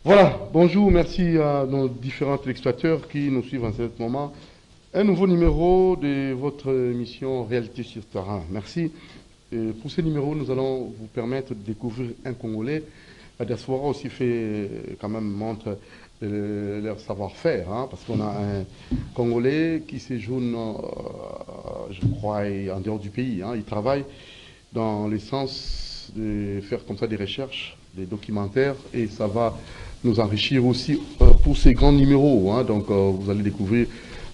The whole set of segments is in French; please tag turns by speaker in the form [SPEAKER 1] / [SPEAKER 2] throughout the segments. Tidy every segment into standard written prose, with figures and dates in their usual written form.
[SPEAKER 1] Voilà, bonjour, merci à nos différents téléspectateurs qui nous suivent en ce moment. Un nouveau numéro de votre émission Réalité sur terrain. Merci. Pour ce numéro, nous allons vous permettre de découvrir un Congolais. La diaspora aussi fait quand même montre leur savoir-faire, hein, parce qu'on a un Congolais qui séjourne, je crois, en dehors du pays, hein. Il travaille dans le sens de faire comme ça des recherches, des documentaires, et ça va nous enrichir aussi pour ces grands numéros, hein. Donc vous allez découvrir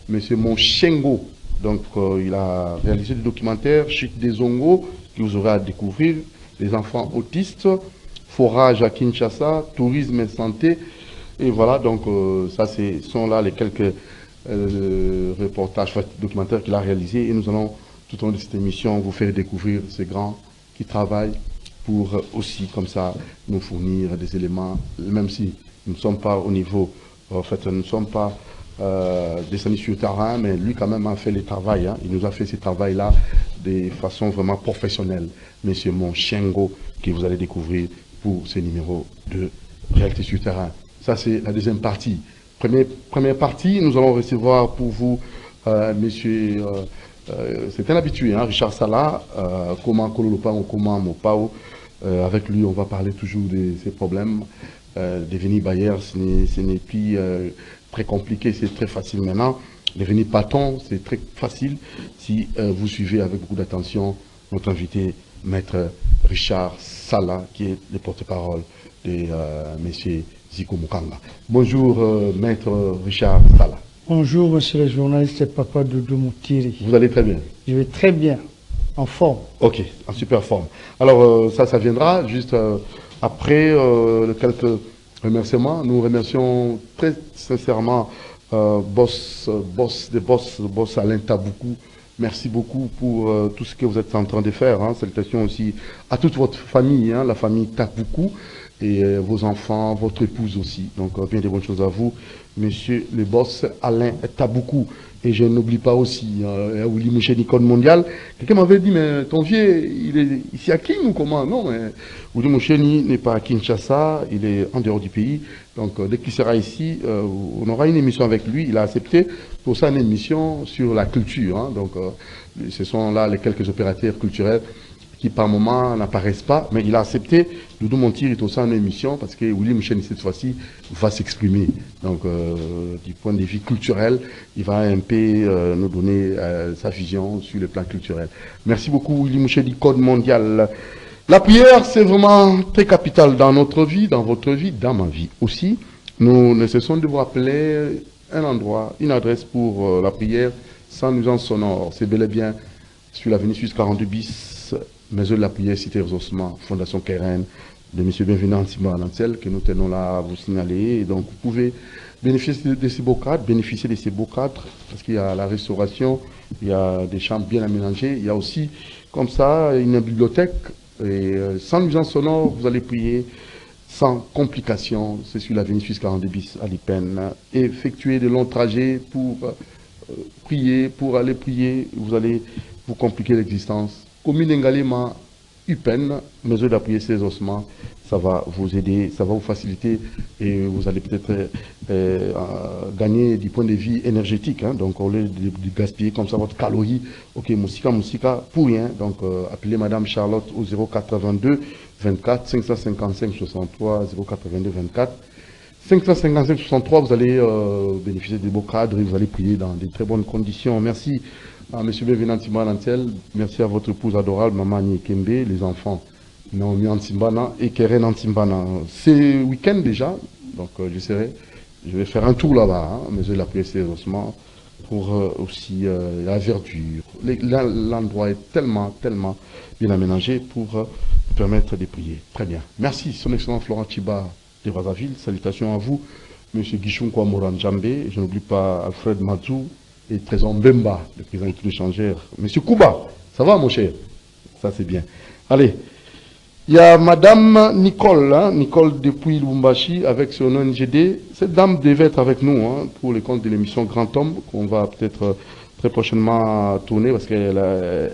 [SPEAKER 1] Monsieur Monchengo. Donc il a réalisé des documentaires, Chute des Zongo, que vous aurez à découvrir, les enfants autistes, forage à Kinshasa, tourisme et santé. Et voilà, donc ça sont là les quelques reportages, documentaires qu'il a réalisés. Et nous allons, tout au long de cette émission, vous faire découvrir ces grands qui travaillent pour aussi, comme ça, nous fournir des éléments, même si nous ne sommes pas au niveau, en fait, nous ne sommes pas descendus sur le terrain, mais lui quand même a fait le travail, hein. Il nous a fait ce travail-là de façon vraiment professionnelle. Monsieur Monchengo, que vous allez découvrir pour ce numéro de Réalité sur le terrain. Ça, c'est la deuxième partie. Première partie, nous allons recevoir pour vous monsieur, c'est un habitué, hein, Richard Sala, comment Kololopa ou comment Mopao. Avec lui, on va parler toujours de ces problèmes. Devenir bailleur, ce n'est plus très compliqué, c'est très facile maintenant. Devenir patron, c'est très facile si vous suivez avec beaucoup d'attention notre invité, maître Richard Sala, qui est le porte-parole de monsieur Zico Mukanga. Bonjour, maître Richard Sala.
[SPEAKER 2] Bonjour, monsieur le journaliste Papa Doudou Moutiri.
[SPEAKER 1] Vous allez très bien?
[SPEAKER 2] Je vais très bien, en forme.
[SPEAKER 1] Ok, en super forme. Alors, ça viendra juste après quelques remerciements. Nous remercions très sincèrement boss Alain Taboukou. Merci beaucoup pour tout ce que vous êtes en train de faire, hein. Salutations aussi à toute votre famille, hein, la famille Taboukou, et vos enfants, votre épouse aussi. Donc, bien des bonnes choses à vous, monsieur le boss Alain Taboukou. Et je n'oublie pas aussi Willy Mouché Nicole Mondial. Quelqu'un m'avait dit, mais ton vieux, il est ici à King ou comment? Non, mais Willy Mouché n'est pas à Kinshasa, il est en dehors du pays. Donc, dès qu'il sera ici, on aura une émission avec lui. Il a accepté pour ça une émission sur la culture, hein. Donc, ce sont là les quelques opérateurs culturels qui par moment n'apparaissent pas, mais il a accepté. Doudou Montir est aussi en émission parce que William Chen, cette fois-ci, va s'exprimer. Donc, du point de vue culturel, il va un peu nous donner sa vision sur le plan culturel. Merci beaucoup, William Chen du Code mondial. La prière, c'est vraiment très capital dans notre vie, dans votre vie, dans ma vie aussi. Nous ne cessons de vous rappeler un endroit, une adresse pour la prière sans nuisance sonore. C'est bel et bien sur l'avenue Suisse 42 bis, Maison de la prière, Cité Ossements, Fondation Keren, de M. Bienvenu Antima Lancel, que nous tenons là à vous signaler. Et donc, vous pouvez bénéficier de ces beaux cadres, parce qu'il y a la restauration, il y a des chambres bien aménagées, il y a aussi, comme ça, une bibliothèque. Et sans nuisance sonore, vous allez prier sans complications. C'est sur l'avenue Suisse 42 bis à Lipen. Effectuer de longs trajets pour prier, pour aller prier, vous allez vous compliquer l'existence. Commune Ngalema, Upen, mesure d'appuyer ses ossements, ça va vous aider, ça va vous faciliter et vous allez peut-être gagner du point de vue énergétique, hein. Donc, au lieu de gaspiller comme ça votre calorie, ok, moussika, pour rien. Donc, appelez Madame Charlotte au 082 24 555 63 082 24 555 63, vous allez bénéficier des beaux cadres et vous allez prier dans de très bonnes conditions. Merci à M. Bévenant Antel, merci à votre épouse adorable, Maman Kembe, les enfants Naomi Antimbana et Keren Antimbana. C'est week-end déjà, donc je vais faire un tour là-bas, hein, mais je l'apprécie sérieusement pour aussi la verdure. L'endroit est tellement bien aménagé pour permettre de prier. Très bien. Merci, son excellent Florent Chiba de Brazzaville. Salutations à vous, M. Guichon Kouamoran Djambé. Je n'oublie pas Alfred Mazou et Trésor Mbemba, le président de l'échangère. M. Kouba, ça va mon cher? Ça c'est bien. Allez, il y a Madame Nicole, hein, Nicole depuis Lubumbashi avec son ONGD. Cette dame devait être avec nous, hein, pour le compte de l'émission Grand Homme qu'on va peut-être très prochainement tourner parce qu'elle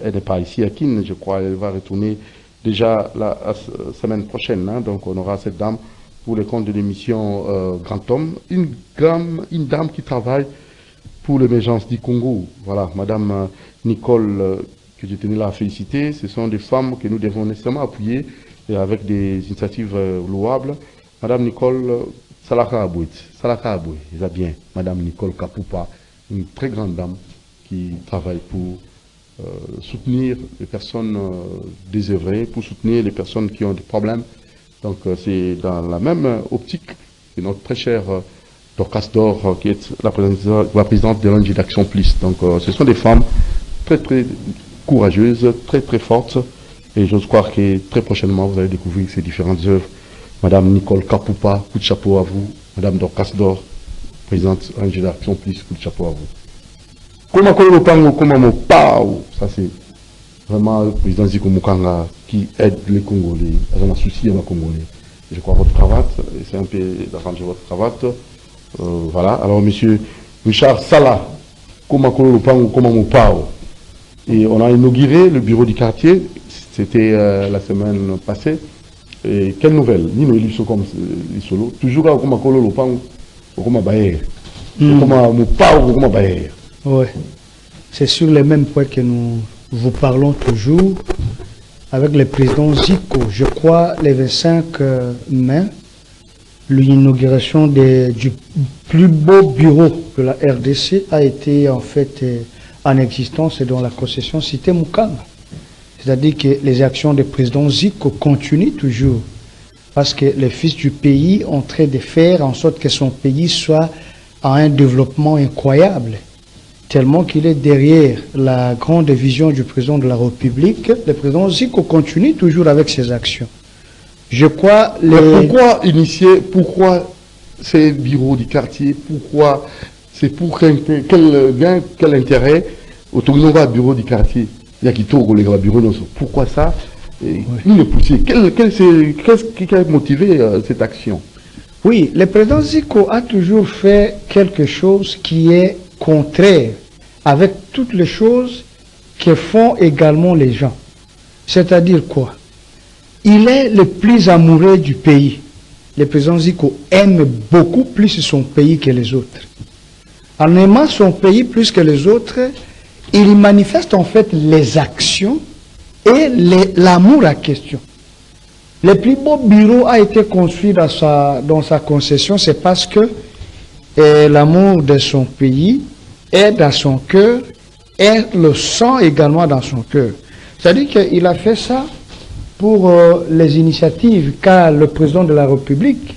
[SPEAKER 1] n'est pas ici à Kin, je crois. Elle va retourner déjà la semaine prochaine, hein. Donc on aura cette dame pour les comptes de l'émission Grand Homme, une dame qui travaille pour l'émergence du Congo. Voilà, Madame Nicole, que je tenais là à féliciter. Ce sont des femmes que nous devons nécessairement appuyer et avec des initiatives louables. Madame Nicole Salaka Abouit, c'est bien. Madame Nicole Kapoupa, une très grande dame qui travaille pour soutenir les personnes désœuvrées, pour soutenir les personnes qui ont des problèmes. Donc c'est dans la même optique que notre très chère Dorcas Dor, qui est la présidente de l'ONG d'Action Plus. Donc ce sont des femmes très très courageuses, très très fortes. Et j'ose croire que très prochainement, vous allez découvrir ces différentes œuvres. Madame Nicole Kapoupa, coup de chapeau à vous. Madame Dorcas Dor, présidente de l'ONG d'Action Plus, coup de chapeau à vous. Comment ça c'est vraiment le président Ziko Mukanga qui aide les Congolais, dans un souci à la Congolais. Je crois votre cravate, c'est un peu d'arranger votre cravate. Voilà, alors monsieur Richard Sala, comment et on a inauguré le bureau du quartier, c'était la semaine passée. Et quelle nouvelle? Nino Eliso comme solo, toujours à Komakolo Lopango, au Komabaye.
[SPEAKER 2] Oui, c'est sur les mêmes points que nous vous parlons toujours avec le président Zico. Je crois le 25 mai, l'inauguration du plus beau bureau de la RDC a été en fait en existence dans la concession Cité Mukanga. C'est-à-dire que les actions du président Zico continuent toujours parce que les fils du pays ont en train de faire en sorte que son pays soit à un développement incroyable. Tellement qu'il est derrière la grande vision du président de la République, le président Zico continue toujours avec ses actions. Je crois...
[SPEAKER 1] Pourquoi initier, pourquoi ces bureaux du quartier, pourquoi, c'est pour quel gain, quel intérêt autour de bureau du quartier? Il y a qui tourne les bureaux, pourquoi ça? Qu'est-ce qui a motivé cette action?
[SPEAKER 2] Oui, le président Zico a toujours fait quelque chose qui est contraire avec toutes les choses que font également les gens. C'est-à-dire quoi? Il est le plus amoureux du pays. Le président Zico aime beaucoup plus son pays que les autres. En aimant son pays plus que les autres, il manifeste en fait les actions et l'amour à question. Le plus beau bureau a été construit dans sa concession, c'est parce que l'amour de son pays est dans son cœur et le sang également dans son cœur. C'est-à-dire qu'il a fait ça pour les initiatives qu'a le président de la République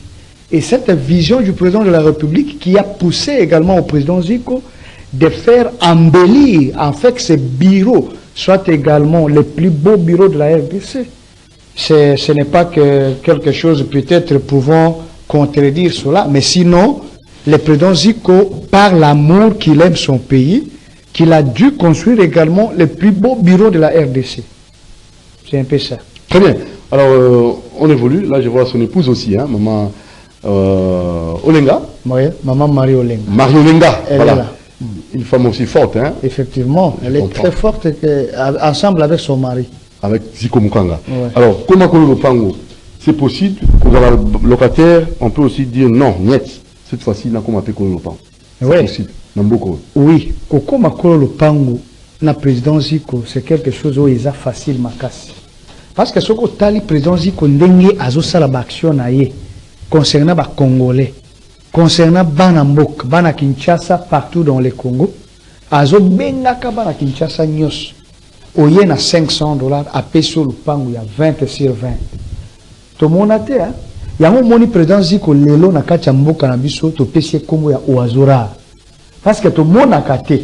[SPEAKER 2] et cette vision du président de la République qui a poussé également au président Zico de faire embellir en fait que ce bureau soit également le plus beau bureau de la RDC. Ce n'est pas que quelque chose peut-être pouvant contredire cela, mais sinon, le président Zico, par l'amour qu'il aime son pays, qu'il a dû construire également le plus beau bureau de la RDC. C'est un peu ça.
[SPEAKER 1] Très bien. Alors, on évolue. Là, je vois son épouse aussi, hein, maman Olenga.
[SPEAKER 2] Oui, maman Marie Olenga.
[SPEAKER 1] Marie Olenga,
[SPEAKER 2] elle
[SPEAKER 1] voilà.
[SPEAKER 2] Est là.
[SPEAKER 1] Une femme aussi forte, hein.
[SPEAKER 2] Effectivement, elle est très forte ensemble avec son mari.
[SPEAKER 1] Avec Zico Mukanga.
[SPEAKER 2] Ouais.
[SPEAKER 1] Alors, comment le pango? C'est possible, pour le locataire, on peut aussi dire non, net. Cette fois-ci, on a comment appeler le pango. C'est possible.
[SPEAKER 2] Oui, Koko Makolo le pango, na président Zico, c'est quelque chose où il est facile makasi. Parce que ce que le président Zico ndenge azosala action na ye concernant les Congolais, concernant Banambok, Bana Kinshasa, partout dans le Congo, azo bengaka Bana Kinshasa nyos. Oye na $500 à peso le pango ya 20 sur 20. To monate hein. Yango moni président Zico lelo na kati ya mboka na biso to pesi kombo ya oazora. Parce que to monaka te.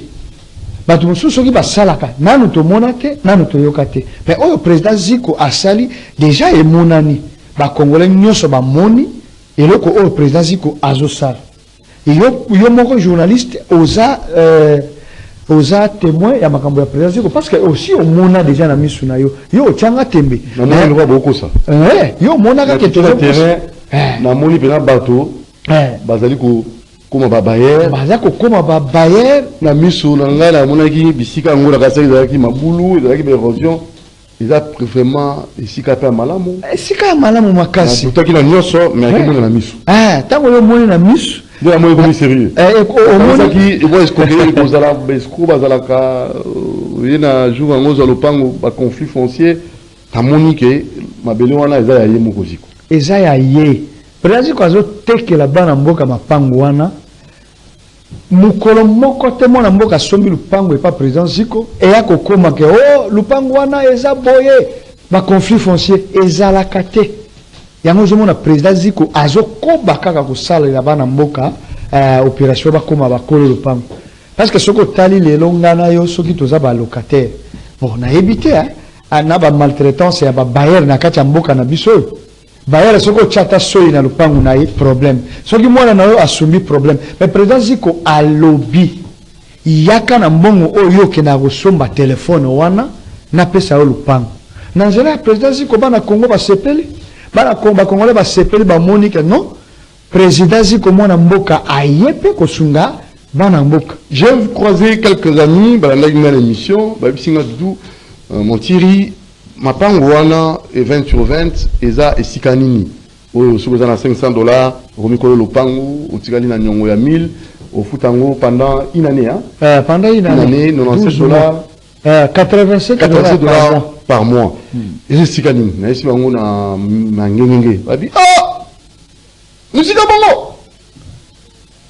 [SPEAKER 2] Ba to mususu ki basalaka nanu to monate, nanu to yokate. Mais oyo président Zico asali déjà e monani. Ba congolais nyonso ba moni eloko oyo président Zico azosala. Yo moko journaliste oza témoin ya makambo ya président Zico parce que aussi au mona déjà na misu na yo tianga tembe
[SPEAKER 1] na le boko ça
[SPEAKER 2] yo mona ka keto
[SPEAKER 1] terrain na moni pena bato bazali ko koma ba bayer na misu na ngala mona ki bisika ngola ka sai ki mabulu ki érosion ils a vraiment ici qu'à faire malamu.
[SPEAKER 2] Si quand malamu makasi.
[SPEAKER 1] Toi qui n'as rien sort, mais avec mon ami.
[SPEAKER 2] Ah, tant que moi na misu.
[SPEAKER 1] De moi comme sérieux.
[SPEAKER 2] Au moins
[SPEAKER 1] qui il voit escroquer aux ala besco bazalaka yena jour en ozo lopango ba conflit foncier tamonique mabele wana eza ya yemo koziko.
[SPEAKER 2] Eza ya ye. Président ko azo tekela bana mboka mapango wana. Mukolo moko te mona mboka sombi lupango epa président Ziko e ya kokoma ke oh lupango wana eza boye ba conflit foncier eza la kate yango zo mona président Ziko azo koba kaka ko sala la bana mboka opération ba koma ba kolo lupango parce que soko tali lelo ngana yo soki toza ba locataire bon na éviter na ba maltraitance ya ba bailleur na kati ya mboka na biso Bayer soko chata soyi na lupangu na ye problème. Soki mwana na yo asumi problème. Mais président Ziko alobi yaka na mbongo oyo ke na kosomba téléphone wana na pesa yo lupangu. Na nzela président Ziko bana Congo ba sepeli. Bana Congo Congolais ba sepeli ba monique non. Président Ziko mwana mboka ayepe kosunga bana mboka.
[SPEAKER 1] J'ai croisé quelques amis dans la émission, ba bisinga du mon Thierry Mapango wana et 20 sur 20 eza esikanini oyo sokoza na $500 romikolo lopango utikali na nyongo ya 1000 au futango pendant une année
[SPEAKER 2] pendant une année
[SPEAKER 1] $97
[SPEAKER 2] $87
[SPEAKER 1] par mois esikanini na esi bango na ngengenge babi musika bongo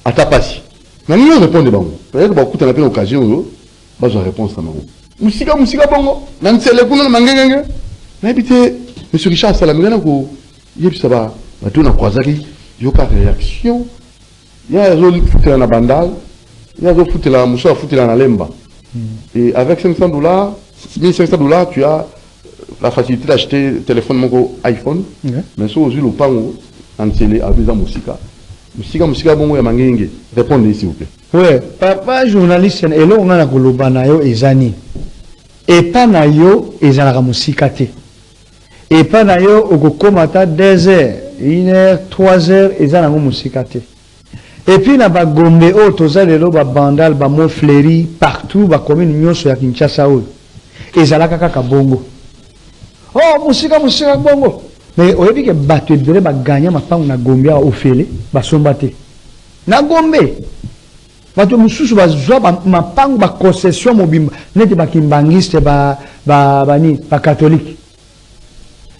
[SPEAKER 1] ata pasi na nini répondre bango peut-être ba kuta na pe occasion yo bazo réponse na bango musika bongo na nsele kuna na mangengenge na habité monsieur Richard Salamigana ko yebisa ba bato na kwazaki yoka réaction ya zo futela na bandal ya zo futela muso futela na lemba et avec $500 $1500 tu as la facilité d'acheter téléphone moko iPhone mais so ozu lopango nsele avisa musika bongo ya mangenge répondez s'il vous plaît.
[SPEAKER 2] Ouais, papa journaliste elo on a koloba na yo ezani et pas na yo ezalaka musika te et pas na yo okokoma ta 2 heures 1 heure 3 heures ezana ngo musika te et puis na ba gombe o toza lelo ba bandal ba Montfleury partout ba commune nyonso ya Kinshasa o ezalaka kaka bongo oh musika bongo mais oyebi ke bato ebele baganya mapango na gombe ya ofele basomba te na gombe bato mususu bazwa mapango ba concession mobimba neti bakimbangiste ba catholique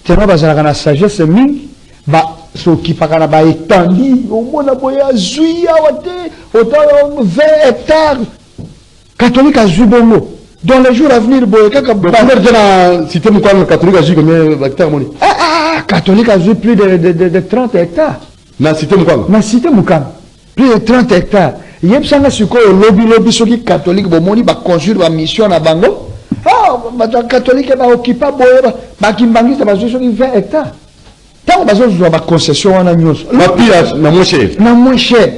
[SPEAKER 2] tellement bazalaka na sagesse mingi ba s'occupaka na ba étendue omona boye azwi awa te otala 20 hectares catholique azwi bongo dans les jours à venir boye kaka
[SPEAKER 1] na cité mukwana catholique azwi combien hectares moni
[SPEAKER 2] catholique azwi plus de 30 hectares
[SPEAKER 1] na cité mukwana plus de 30 hectares yebsanga sikoyo lobi soki catholique bomoni ba conjure ba mission na bango ba catholique ba occupa boye ba kimbangisa ba soki 20 hectares tant ba zo ba concession wana nyonso ba pillage na moins cher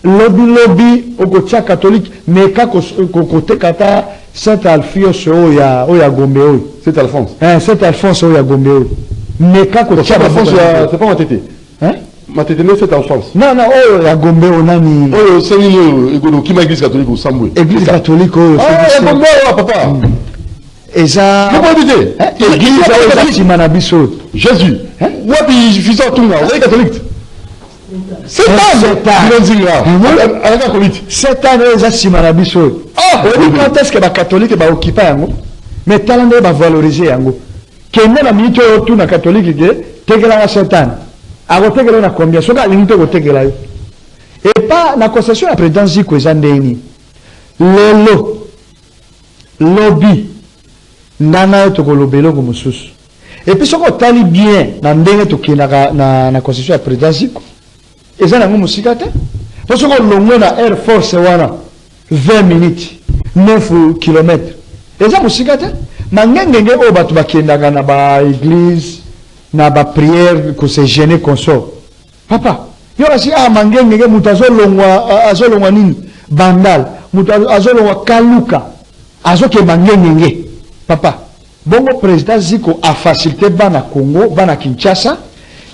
[SPEAKER 2] lobi okotia catholique meka kote kata Saint Alphonse oya Gombe oyo Saint Alphonse oya Gombe oyo meka kotia
[SPEAKER 1] Alphonse c'est pas ma tété ma tété mais c'est Alphonse
[SPEAKER 2] non oyo ya Gombe onani
[SPEAKER 1] oyo senino ego ki ma église catholique au Sambwe
[SPEAKER 2] église catholique oyo
[SPEAKER 1] Gombe papa
[SPEAKER 2] eza église oyo eza na biso
[SPEAKER 1] Jésus wapi fils tunga oyo catholique c'est
[SPEAKER 2] eza nsima na biso oyo quand est-ce que bacatholique baoccupa yango mais tala nde bavalorize yango kende na minute oyo tuna catholique ke tekelanga setane akotekela na combien soki alingi te kotekela yo epa na concession ya président Ziko eza ndeni lelo lobi ndana yo tokoloba eloko mosusu epuis soki otali bien na ndenge tokendaka na concession ya président Ziko eza nango mosika te po soki olongwe na air force wana 20 minutes 9 km eza mosika te mangengenge oyo bato bakendaka na baeglise na bapriere kose gene consort papa yo kasi mangengenge moto azolongwa nini bandal moto azolongwa kaluka azoke mangengenge papa bongo président Ziko afacilité bana Congo bana Kinshasa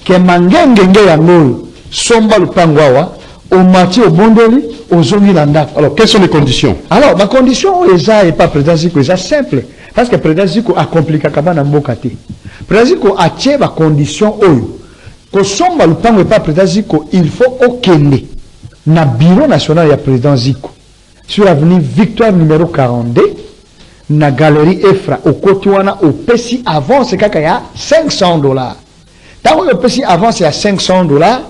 [SPEAKER 2] ke mangengenge yango oyo somba lupango awa omati obondeli ozongi na ndako.
[SPEAKER 1] Alors quelles sont les conditions?
[SPEAKER 2] Alors ma condition eza et pas président Ziko eza simple parce que président Ziko a compliqué kabana mboka te. Président Ziko a tie ba condition oyo. Ko somba lupango pas président Ziko, il faut okende na bureau national ya président Ziko. Sur l'avenue Victoire numéro 42 na galerie Efra au côté wana au pesi avance kaka ya $500. Tant que le pesi avance ya $500,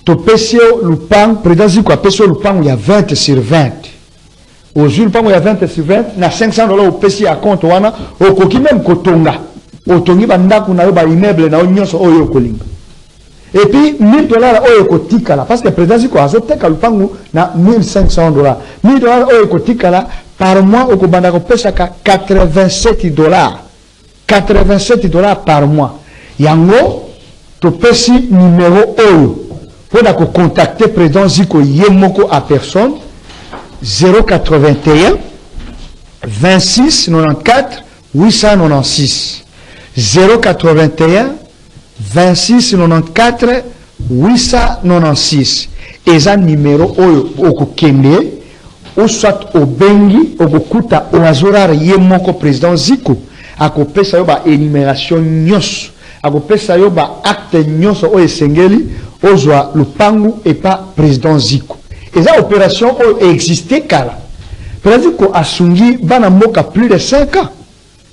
[SPEAKER 2] to pesi lupango président Ziko a pesi lupango ya 20 sur 20. Au jour lupango ya 20 sur 20 na $500 au pesi à compte wana au koki même kotonga. Otongi bandaku na yo ba immeuble na nyonso oyo kolinga. Et puis $1000 oyo kotikala parce que président Ziko azoteka lupango na $1500. $1000 oyo kotikala par mois au kobanda ko pesa ka $87. $87 par mois. Yango to pesi numéro oyo pour na ko contacter président Ziko yemoko à personne 081 26 94 896 081 26 94 896 eza numéro oyo okokende ou soit obengi okokuta oazorara ye moko président Ziko akopesa yo ba énumération nyonso akopesa yo ba acte nyonso oyo esengeli ozwa lupangu et pas président Ziko eza opération oyo existé kala président Ziko asungi bana mboka plus de 5 ans.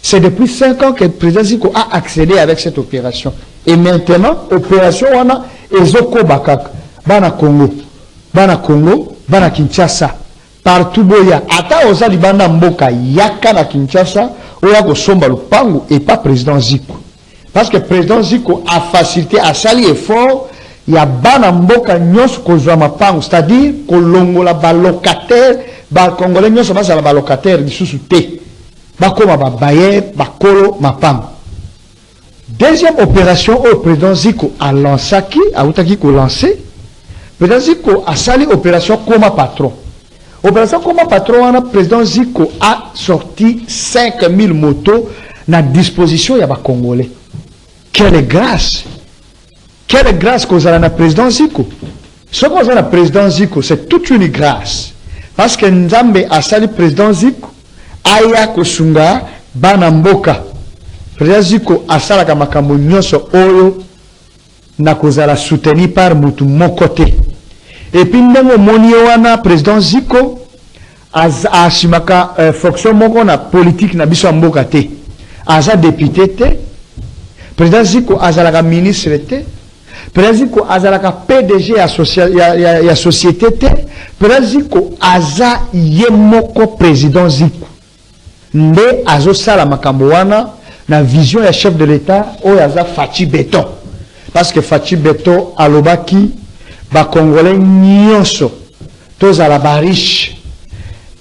[SPEAKER 2] C'est depuis 5 ans que le président Ziko a accédé avec cette opération. Et maintenant, opération wana ezoko bakak bana Congo, bana Kinshasa, partout boya. Ata oza libanda mboka yaka na Kinshasa, oya ko somba lupangu et pas président Ziko. Parce que président Ziko a facilité à sali effort ya bana mboka nyos ko zwa mapangu, c'est-à-dire ko longola ba locataire, ba congolais nyos ba za ba locataire lisusu te. Bakoma ba bayer, bakolo mapam. Deuxième opération au président Ziko a lancé qui a outaki ko lancer. Président Ziko a sali opération Koma Patron. Opération Koma Patron, le président Ziko a sorti 5000 motos na disposition ya ba Congolais. Quelle grâce! Quelle grâce qu'on a na président Ziko. Ce qu'on a na président Ziko, c'est toute une grâce. Parce que Nzambe a sali président Ziko. Aya kosunga bana mboka président Ziko asalaka makambo nyonso oyo na kozala soutenu par mutu mokote et puis ndenge moni wana président Ziko asimaka fonction moko na politique na biso mboka te aza député te président Ziko azalaka ministre te président Ziko azalaka PDG ya société te président Ziko aza ye moko président Ziko nde azosala makambo wana na vision ya chef de l'État oyo aza Fachi Beton parce que Fachi Beton alobaki ba congolais nyonso tozala ba riche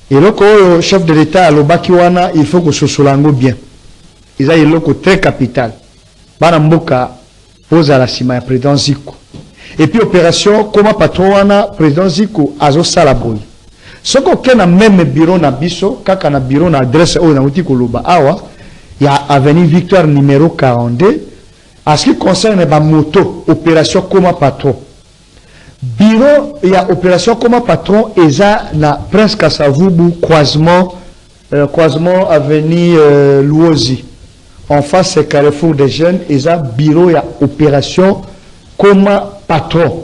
[SPEAKER 2] eloko oyo chef de l'État alobaki wana il faut que sosolango bien eza eloko très capital bana mboka ozala sima ya président Ziko et puis opération Koma Patron wana président Ziko azosala boye. Ce qu'on a même bureau na biso, kaka na bureau na adresse au na uti koloba awa, ya avenue Victoire numéro 42. En ce qui concerne la moto, opération Koma Patron. Bureau, il y a opération Koma Patron, et ça na Prince Kasavubu, croisement avenue Louosi. En face, c'est Carrefour des Jeunes, et ça bureau, il y a opération Koma Patron.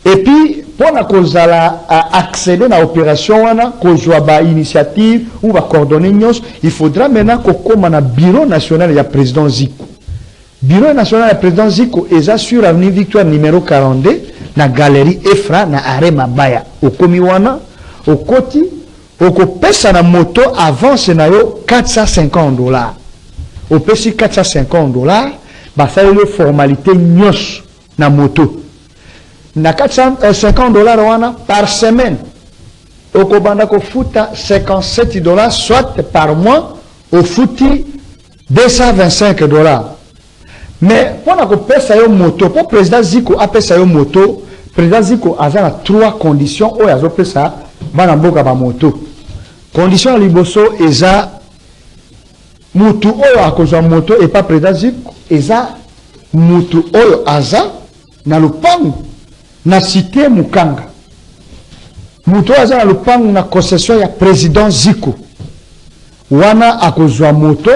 [SPEAKER 2] Et puis, pour accéder à l'opération, qu'on soit initiative ou coordonner, il faudra maintenant qu'on ait un bureau national de président Ziko. Bureau national de président Ziko est sur l'avenue Victoire numéro 42, dans la galerie Efra, dans l'arrêt Mabaya. Au Komiwana, au Koti, au Kopesa na moto avance na yo $450. Au PC $450, bah ça y est le formalité nyos na moto. Na $450 wana par semaine au kobanda ko futa $57 soit par mois au futi $225. Mais pour na ko pesa yo moto pour président Ziko a pesa yo moto président Ziko aza na 3 conditions oyo azo pesa bana mboka ba moto. Condition liboso eza mutu oyo akozwa moto et pas président Ziko eza mutu oyo aza na lupangu na cité Mukanga. Mutu aza na lupangu na concession ya président Ziko. wana akozwa moto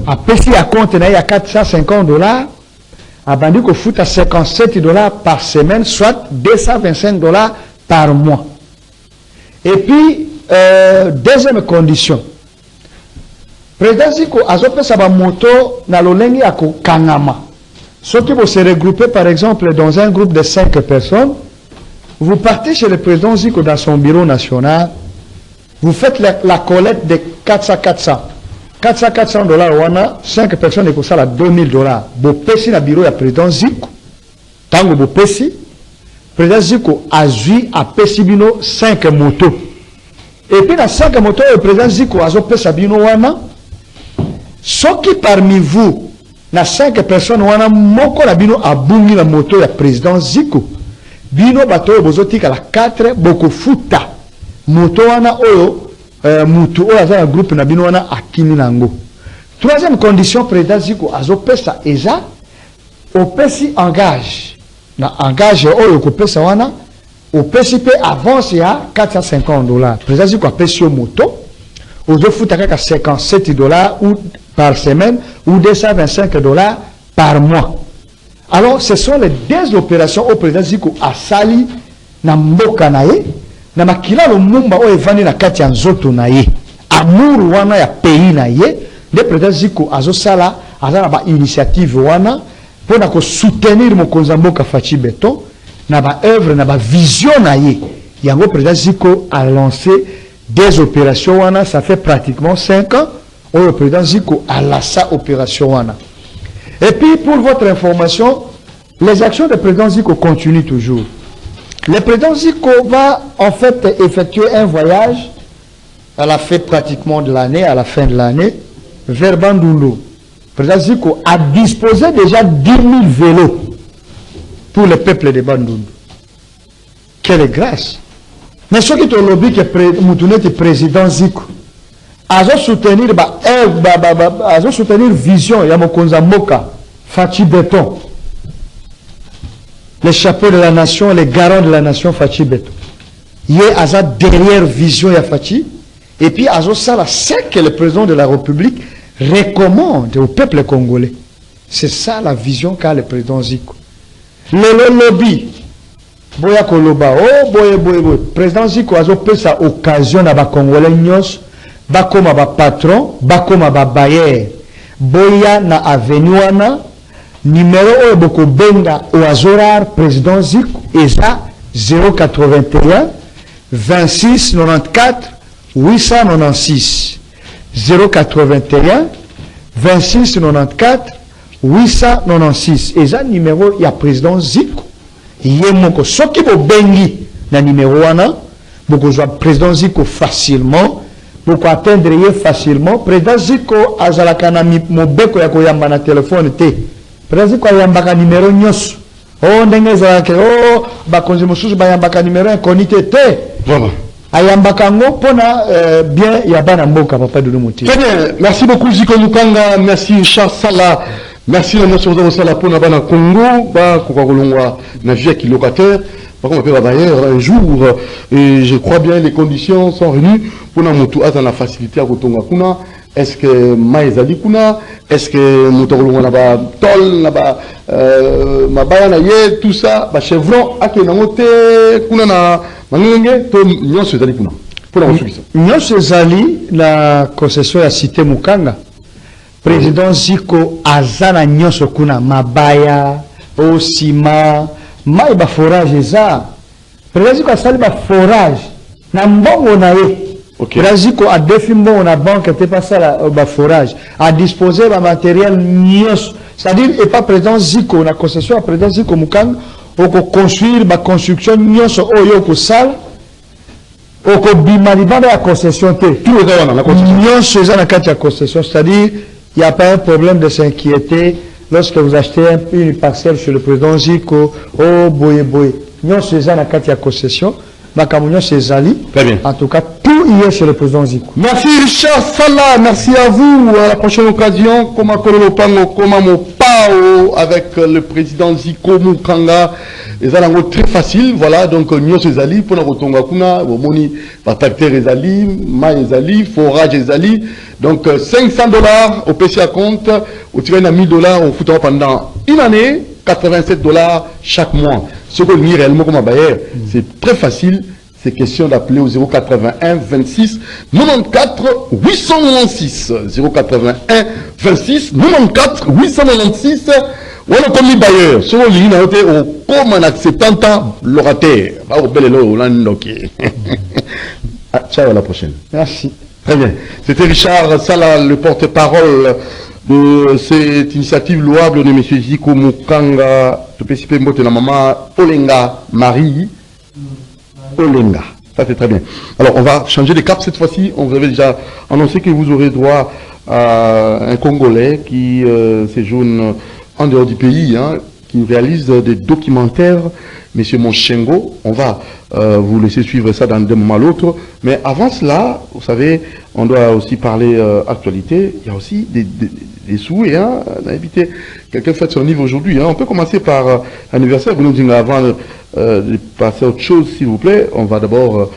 [SPEAKER 2] apesi ya compte na ya $450 abandi kofuta $57 par semaine, soit $225 par mois. Et puis deuxième condition, président Ziko azopesa ba moto na lolengi ya kokangama. Ceux qui vont se regrouper par exemple dans un groupe de 5 personnes, vous partez chez le président Ziko dans son bureau national, vous faites la collecte de $400. $400 5 personnes et ça $2000. Vous payez na bureau ya président Ziko. Tango vous payez, président Ziko a joué à Pesibino 5 motos. Et puis dans 5 motos, le président Ziko a joué Sabino wana. Ceux qui parmi vous, na 5 personnes wana moko la bino abungi la moto ya président Ziko. Bino bato bozotika la 4 boko futa. Moto wana oyo mutu oyo aza na groupe na bino wana akimi nango. Troisième condition, président Ziko azopesa eza opesi engage. Na engage oyo kopesa wana opesi pe avance ya $450. Président Ziko apesi yo moto ozofuta kaka $57 ou par semaine ou $225 par mois. Alors ce sont les deux opérations au président Ziko asali na mboka na ye na makila lo mumba o evani na kati ya nzoto na ye. Amour wana ya pays na ye, le président Ziko azosala azana ba initiative wana pour na ko soutenir mokonzi mboka Faci Beton na ba œuvre na ba vision na ye. Yango président Ziko a lancé des opérations wana, ça fait pratiquement 5 ans où le président Ziko a lancé opération wana. Et puis pour votre information, les actions du président Ziko continuent toujours. Le président Ziko va en fait effectuer un voyage à la fin pratiquement de l'année, à la fin de l'année, vers Bandundu. Le président Ziko a disposé déjà 10 000 vélos pour le peuple de Bandundu. Quelle grâce! Mais ce qui est au lobby que le président Ziko a soutenir vision ya mokonza mboka Faci Beton, les chapeaux de la nation, les garants de la nation Faci Beton. Il a derrière vision ya Faci et puis azo sala c'est que le président de la République recommande au peuple congolais. C'est ça la vision qu'a le président Ziko. Le lobby boya koloba oh boye président Ziko azo pesa occasion na ba congolais nyos bakoma ba patron bakoma ba bayer boya na avenue wana numéro oyo boko benga au azorar président Ziko eza 081 26 94 896 081 26 94 896 eza numéro ya président Ziko. Yé moko soki bo bengi na numéro wana boko zwa président Ziko facilement boko atteindre ye facilement. Président Ziko azalaka na mobeko ya koyamba na téléphone te. Président Ziko ayambaka numéro nyos oh ndenge ezalaka oh bakonzi mosusu bayambaka numéro incognito te
[SPEAKER 1] Vraiment.
[SPEAKER 2] ayambaka ngo pona bien ya bana mboka papa Doudou Mouti.
[SPEAKER 1] Très bien, merci beaucoup Ziko Lukanga, merci Charles Sala. Merci la nation de la pour la Congo, na vie qui locataire, par contre, un jour, et je crois bien les conditions sont réunies pour nous dans la facilité à Kotonga Kuna. Est-ce que Maïzali Kuna, est-ce que Moutoroulou Naba Tol, Naba Mabaya Naye, tout ça, Chevron, Ake Namote, Kuna na Mangenge, to Nyon Sezali Kuna. Pour la resolution.
[SPEAKER 2] Nyon Sezali, la concession à Cité Mukanga. Président Ziko azana nyonso kuna mabaya osima mai ba forage eza. Président Ziko asali ba forage na mbongo na ye.
[SPEAKER 1] Okay.
[SPEAKER 2] Président Ziko a défi mbongo na banque te pas ça ba forage a disposer ba matériel nyonso. C'est-à-dire et pas président Ziko na concession à président Ziko Mukanga oko construire ba construction nyonso oyo ko sala oko bimaliba ya concession te.
[SPEAKER 1] Tout est dans la concession.
[SPEAKER 2] Nyonso eza na kati ya concession, c'est-à-dire il n'y a pas un problème de s'inquiéter lorsque vous achetez une parcelle chez le président Ziko. Oh, boye. Nous sommes dans la carte de concession.
[SPEAKER 1] Très bien.
[SPEAKER 2] En tout cas, tout y est chez le président Ziko.
[SPEAKER 1] Merci Richard Sala, merci à vous. À la prochaine occasion, comme à Kololo Pango, comme à mon pas. avec le président Zico Mukanga. Et ça, c'est très facile. Voilà, donc, nous, c'est Zali, pour nous, Kuna, Moni, tracteur Zali, maïs Zali, forage Zali. Donc, $500 au PC à compte, au tiré à $1000, on fout pendant une année, $87 chaque mois. Ce qu'on dit réellement comme un bailleur, c'est très facile. C'est question d'appeler au 081 26 94 896. 081 26 94 896. Voilà comme les bailleurs. Ce qu'on dit, comme en acceptant l'orateur. Ciao, à la prochaine.
[SPEAKER 2] Merci.
[SPEAKER 1] Très bien. C'était Richard Sala, le porte-parole de cette initiative louable de M. Zico Mukanga, de PCP Mbote la maman Olenga Marie. Olenga. Ça, c'est très bien. Alors, on va changer de cap cette fois-ci. On vous avait déjà annoncé que vous aurez droit à un Congolais qui séjourne en dehors du pays, hein, qui réalise des documentaires. Monsieur Monchengo, on va vous laisser suivre ça d'un moment à l'autre. Mais avant cela, vous savez, on doit aussi parler actualité. Il y a aussi des souhaits. Hein. On a invité quelqu'un fait son livre aujourd'hui. Hein. On peut commencer par anniversaire. Vous nous dites avant de passer à autre chose, s'il vous plaît. On va d'abord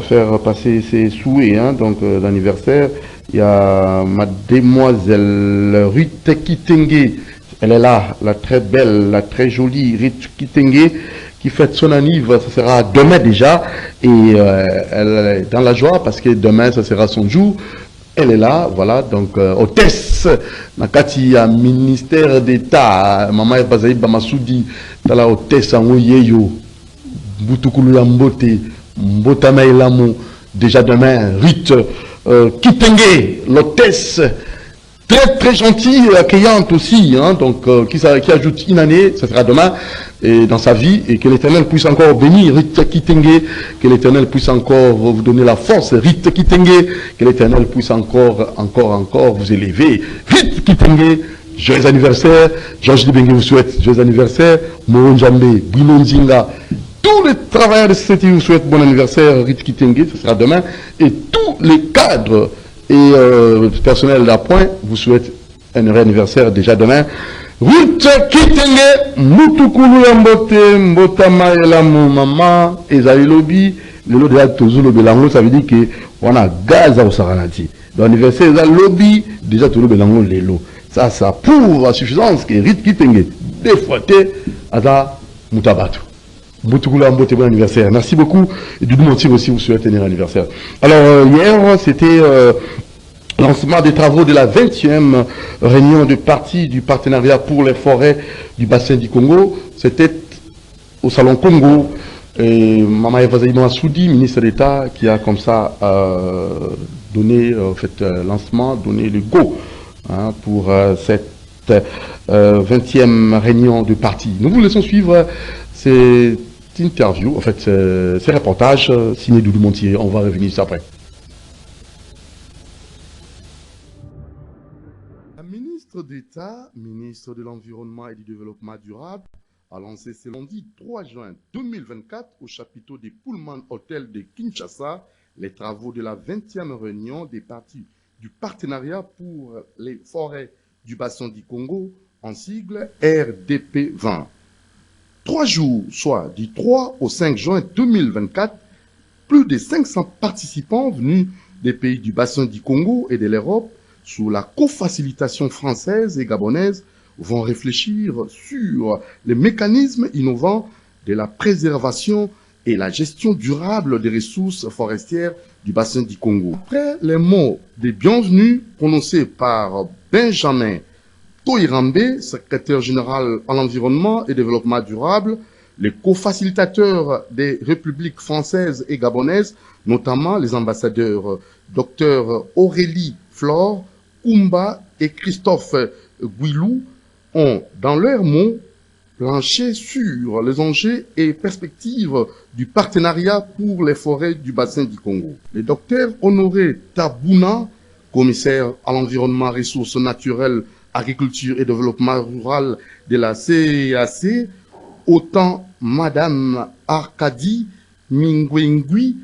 [SPEAKER 1] faire passer ces souhaits. Hein. Donc, l'anniversaire, il y a mademoiselle Ruth Kitenge. Elle est là, la très belle, la très jolie Ruth Kitenge, qui fête son anniversaire. Ça sera demain déjà. Et elle est dans la joie parce que demain, ça sera son jour. Elle est là, voilà, donc hôtesse, nakati ya ministère d'État, maman Bazaï Bamasoudi, dans la hôtesse en Oyeyo, Boutoukulu Mbote, Mbotama Elamo, déjà demain, Ruth Kitenge, l'hôtesse, très très gentille, accueillante aussi, hein, donc qui ajoute une année, ça sera demain, et dans sa vie, et que l'Éternel puisse encore bénir Ruth Kitenge, que l'Éternel puisse encore vous donner la force, Ruth Kitenge, que l'Éternel puisse encore vous élever. Ruth Kitenge, joyeux anniversaire, Georges Dibengue vous souhaite joyeux anniversaire, Moron Djambe, Bino Nzinga, tous les travailleurs de cette société vous souhaitent bon anniversaire, Ruth Kitenge, ce sera demain, et tous les cadres et personnel d'appoint vous souhaitent un heureux anniversaire déjà demain. Ruth Kitenge, Mutukulu Mbote, Mbotama Elamu Mama, Ezali Lobi, le lot de la Tozulo Belango, ça veut dire que on a gaz au Saranati. L'anniversaire Ezali Lobi, déjà Tozulo Belango Lelo. Ça prouve à suffisance que Ruth Kitenge, des fois, à la Mutabatu. Mutukulu Mbote, bon anniversaire. Merci beaucoup. Et Doudou Montir aussi vous souhaite un heureux anniversaire. Alors, hier, c'était lancement des travaux de la 20e réunion de parti du partenariat pour les forêts du bassin du Congo. C'était au Salon Congo. Et Mama Eva Zaïma Soudi, ministre d'État, qui a comme ça donné, lancement, donné le go hein, pour cette 20e réunion de parti. Nous vous laissons suivre cette interview, en fait, ces reportages signé Doudou Montier. On va revenir sur ça après. D'État, ministre de l'Environnement et du Développement durable, a lancé ce lundi 3 juin 2024 au chapiteau des Pullman Hotel de Kinshasa les travaux de la 20e réunion des partis du partenariat pour les forêts du bassin du Congo, en sigle RDP 20. 3 jours, soit du 3 au 5 juin 2024, plus de 500 participants venus des pays du bassin du Congo et de l'Europe sous la cofacilitation française et gabonaise, vont réfléchir sur les mécanismes innovants de la préservation et la gestion durable des ressources forestières du bassin du Congo. Après les mots de bienvenue prononcés par Benjamin Toirambe, secrétaire général à l'environnement et développement durable, les cofacilitateurs des républiques françaises et gabonaises, notamment les ambassadeurs Dr Aurélie Flore, Kumba et Christophe Guilou ont, dans leurs mots, planché sur les enjeux et perspectives du partenariat pour les forêts du bassin du Congo. Le docteur Honoré Tabouna, commissaire à l'environnement, ressources naturelles, agriculture et développement rural de la CEAC, autant Madame Arkadi Mingwengui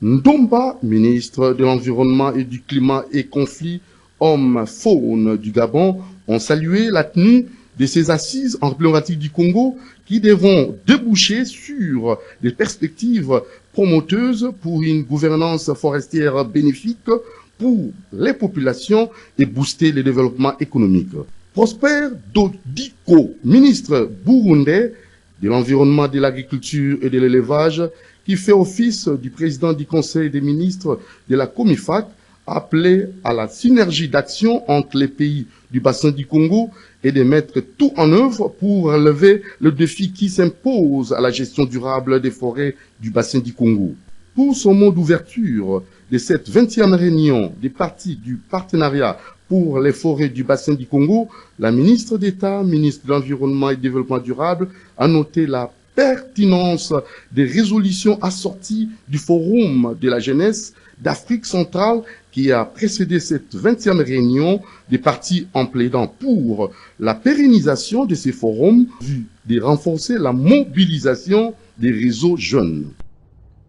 [SPEAKER 1] Ndomba, ministre de l'Environnement et du Climat et Conflits Homme-Faune du Gabon, ont salué la tenue de ces assises emblématiques du Congo qui devront déboucher sur des perspectives promoteuses pour une gouvernance forestière bénéfique pour les populations et booster le développement économique. Prosper Dodiko, ministre burundais de l'Environnement, de l'Agriculture et de l'Élevage, qui fait office du président du Conseil des ministres de la COMIFAC, a appelé à la synergie d'action entre les pays du bassin du Congo et de mettre tout en œuvre pour relever le défi qui s'impose à la gestion durable des forêts du bassin du Congo. Pour son mot d'ouverture de cette 20e réunion des parties du partenariat pour les forêts du bassin du Congo, la ministre d'État, ministre de l'Environnement et du Développement durable, a noté la pertinence des résolutions assorties du Forum de la jeunesse d'Afrique centrale qui a précédé cette 20e réunion des parties en plaidant pour la pérennisation de ces forums, vu de renforcer la mobilisation des réseaux jeunes.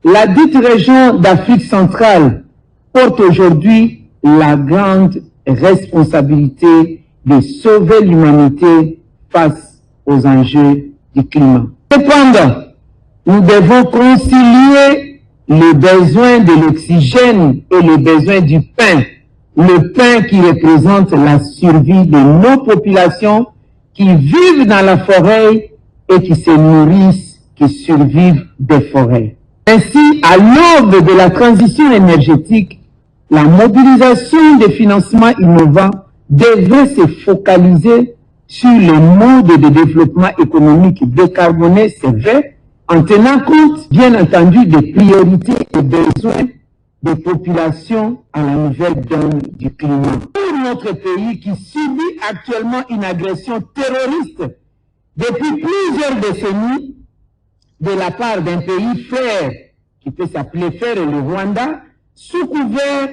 [SPEAKER 3] La dite région d'Afrique centrale porte aujourd'hui la grande responsabilité de sauver l'humanité face aux enjeux du climat. Cependant, nous devons concilier les besoins de l'oxygène et les besoins du pain. Le pain qui représente la survie de nos populations qui vivent dans la forêt et qui se nourrissent, qui survivent des forêts. Ainsi, à l'aube de la transition énergétique, la mobilisation des financements innovants devrait se focaliser sur les modes de développement économique décarboné sévère, en tenant compte, bien entendu, des priorités et besoins des populations à la nouvelle donne du climat. Pour notre pays qui subit actuellement une agression terroriste depuis plusieurs décennies de la part d'un pays frère, qui peut s'appeler frère le Rwanda, sous couvert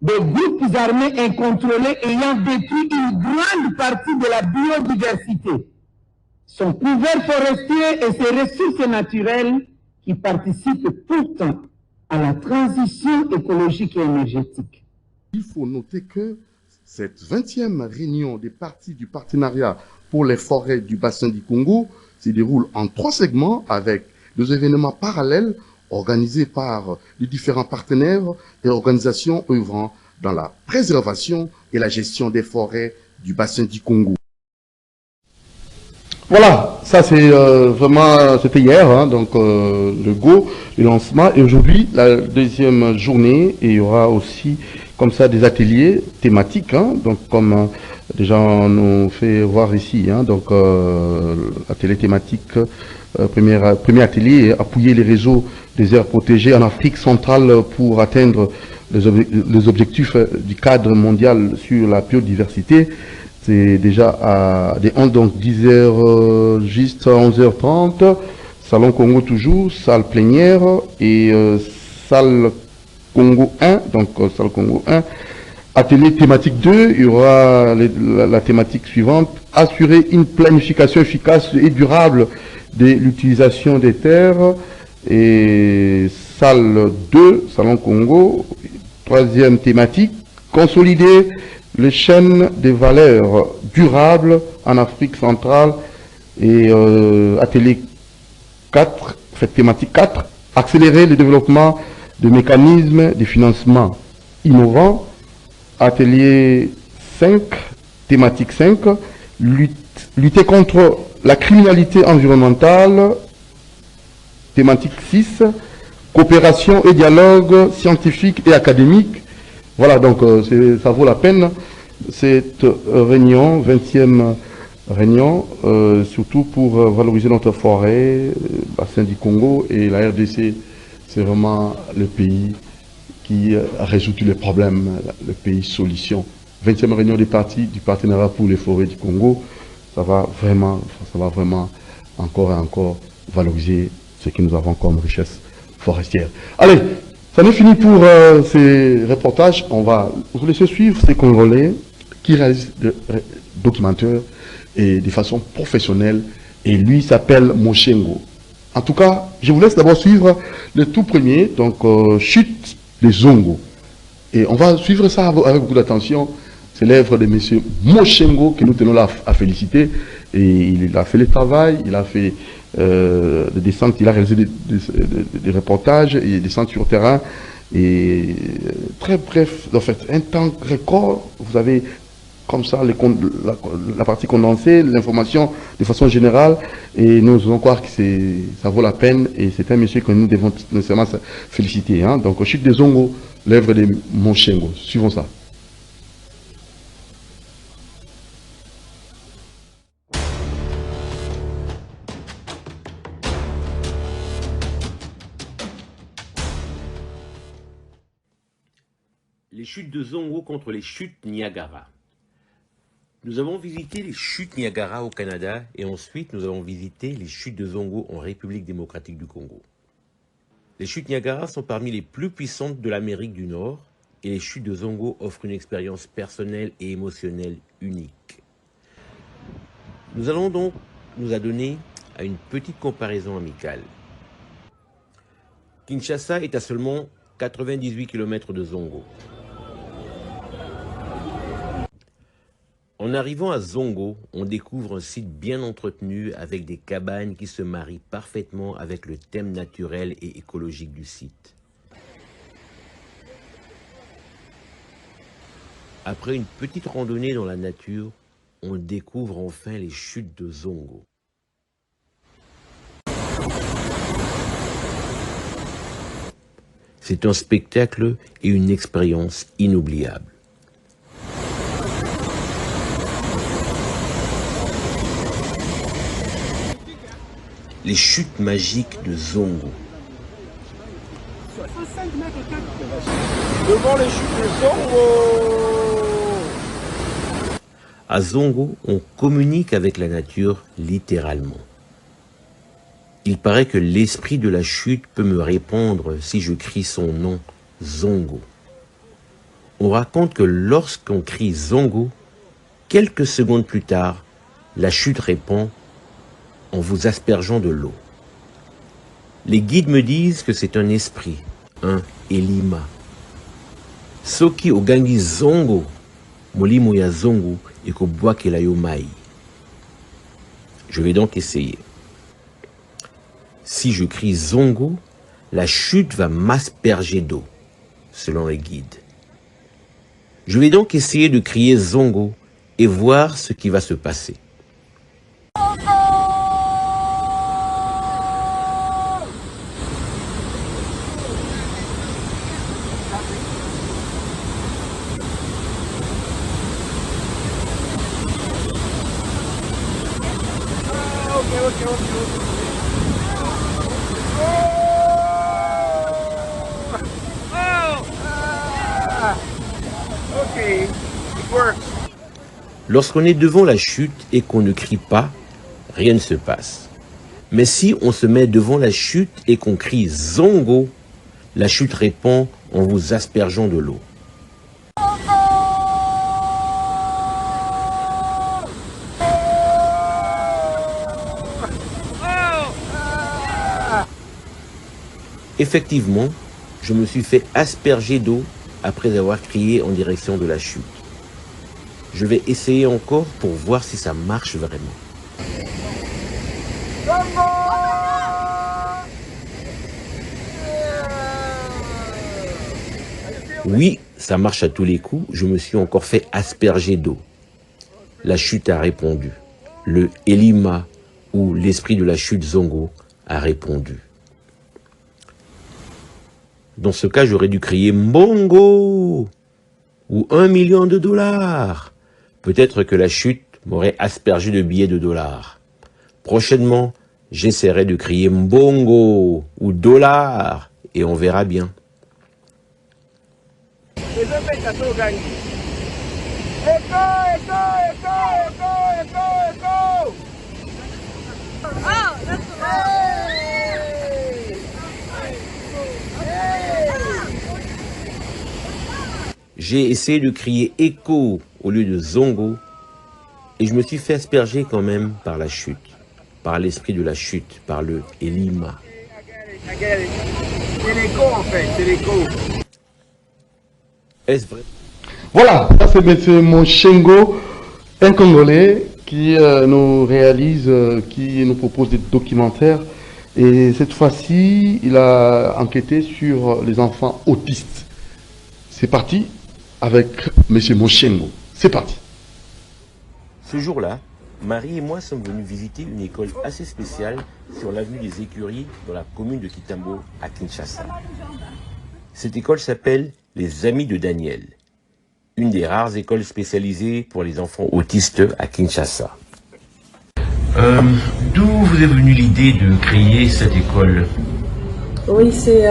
[SPEAKER 3] des groupes armés incontrôlés ayant détruit une grande partie de la biodiversité, son couvert forestier et ses ressources naturelles qui participent pourtant à la transition écologique et énergétique.
[SPEAKER 1] Il faut noter que cette 20e réunion des parties du partenariat pour les forêts du bassin du Congo se déroule en 3 segments avec des événements parallèles organisés par les différents partenaires et organisations œuvrant dans la préservation et la gestion des forêts du bassin du Congo. Voilà, ça c'est vraiment, c'était hier, hein, donc le go, le lancement, et aujourd'hui la deuxième journée, et il y aura aussi comme ça des ateliers thématiques, hein, donc comme déjà on nous fait voir ici, hein, donc atelier thématique, premier atelier, appuyer les réseaux des aires protégées en Afrique centrale pour atteindre les objectifs du cadre mondial sur la biodiversité. C'est déjà à des 11, donc 10h, juste à 11h30, Salon Congo toujours, salle plénière et salle Congo 1, donc salle Congo 1. Atelier thématique 2, il y aura la thématique suivante, assurer une planification efficace et durable de l'utilisation des terres. Et salle 2, Salon Congo, troisième thématique, consolider les chaînes des valeurs durables en Afrique centrale. Et atelier 4, thématique 4, accélérer le développement de mécanismes de financement innovants. Atelier 5, thématique 5, lutter contre la criminalité environnementale. Thématique 6, coopération et dialogue scientifique et académique. Voilà, donc ça vaut la peine, cette réunion, 20e réunion, surtout pour valoriser notre forêt, bassin du Congo, et la RDC, c'est vraiment le pays qui résout tous les problèmes, le pays solution. 20e réunion des parties du partenariat pour les forêts du Congo, ça va vraiment encore et encore valoriser ce que nous avons comme richesse forestière. Allez, ça n'est fini pour ces reportages. On va vous laisser suivre ces Congolais qui réalisent des documentaires et de façon professionnelle. Et lui s'appelle Moshengo. En tout cas, je vous laisse d'abord suivre le tout premier, donc Chute des Zongo. Et on va suivre ça avec beaucoup d'attention. C'est l'œuvre de M. Moshengo que nous tenons là à féliciter. Et il a fait le travail, il a fait des descentes, il a réalisé des reportages et des descentes sur terrain. Et très bref, en fait, un temps record, vous avez comme ça la partie condensée, l'information de façon générale, et nous allons croire que ça vaut la peine, et c'est un monsieur que nous devons nécessairement féliciter. Hein. Donc, Chute de Zongo, l'œuvre de Monchengo. Suivons ça.
[SPEAKER 4] Les chutes de Zongo contre les chutes Niagara. Nous avons visité les chutes Niagara au Canada et ensuite nous avons visité les chutes de Zongo en République démocratique du Congo. Les chutes Niagara sont parmi les plus puissantes de l'Amérique du Nord et les chutes de Zongo offrent une expérience personnelle et émotionnelle unique. Nous allons donc nous adonner à une petite comparaison amicale. Kinshasa est à seulement 98 km de Zongo. En arrivant à Zongo, on découvre un site bien entretenu avec des cabanes qui se marient parfaitement avec le thème naturel et écologique du site. Après une petite randonnée dans la nature, on découvre enfin les chutes de Zongo. C'est un spectacle et une expérience inoubliables. Les chutes magiques de Zongo.
[SPEAKER 5] Devant les chutes de Zongo.
[SPEAKER 4] À Zongo, on communique avec la nature littéralement. Il paraît que l'esprit de la chute peut me répondre si je crie son nom, Zongo. On raconte que lorsqu'on crie Zongo, quelques secondes plus tard, la chute répond en vous aspergeant de l'eau. Les guides me disent que c'est un esprit, un Elima. Soki ogangi Zongo, molimo ya Zongo ekobwakela yo mai. Je vais donc essayer. Si je crie Zongo, la chute va m'asperger d'eau, selon les guides. Je vais donc essayer de crier Zongo et voir ce qui va se passer. Lorsqu'on est devant la chute et qu'on ne crie pas, rien ne se passe. Mais si on se met devant la chute et qu'on crie Zongo, la chute répond en vous aspergeant de l'eau. Effectivement, je me suis fait asperger d'eau après avoir crié en direction de la chute. Je vais essayer encore pour voir si ça marche vraiment. Oui, ça marche à tous les coups. Je me suis encore fait asperger d'eau. La chute a répondu. Le Elima, ou l'esprit de la chute Zongo, a répondu. Dans ce cas, j'aurais dû crier Mbongo ou 1 million de dollars. Peut-être que la chute m'aurait aspergé de billets de dollars. Prochainement, j'essaierai de crier Mbongo ou dollar et on verra bien. J'ai essayé de crier écho au lieu de Zongo et je me suis fait asperger quand même par la chute, par l'esprit de la chute, par le Elima.
[SPEAKER 5] C'est l'écho en fait, c'est l'écho.
[SPEAKER 4] Est-ce vrai?
[SPEAKER 1] Voilà, ça c'est M. Monchengo, un Congolais qui nous réalise, qui nous propose des documentaires. Et cette fois-ci, il a enquêté sur les enfants autistes. C'est parti avec M. Mochengo. C'est parti.
[SPEAKER 4] Ce jour-là, Marie et moi sommes venus visiter une école assez spéciale sur l'avenue des Écuries dans la commune de Kitambo à Kinshasa. Cette école s'appelle les Amis de Daniel, une des rares écoles spécialisées pour les enfants autistes à Kinshasa. D'où vous est venue l'idée de créer cette école?
[SPEAKER 6] Oui, c'est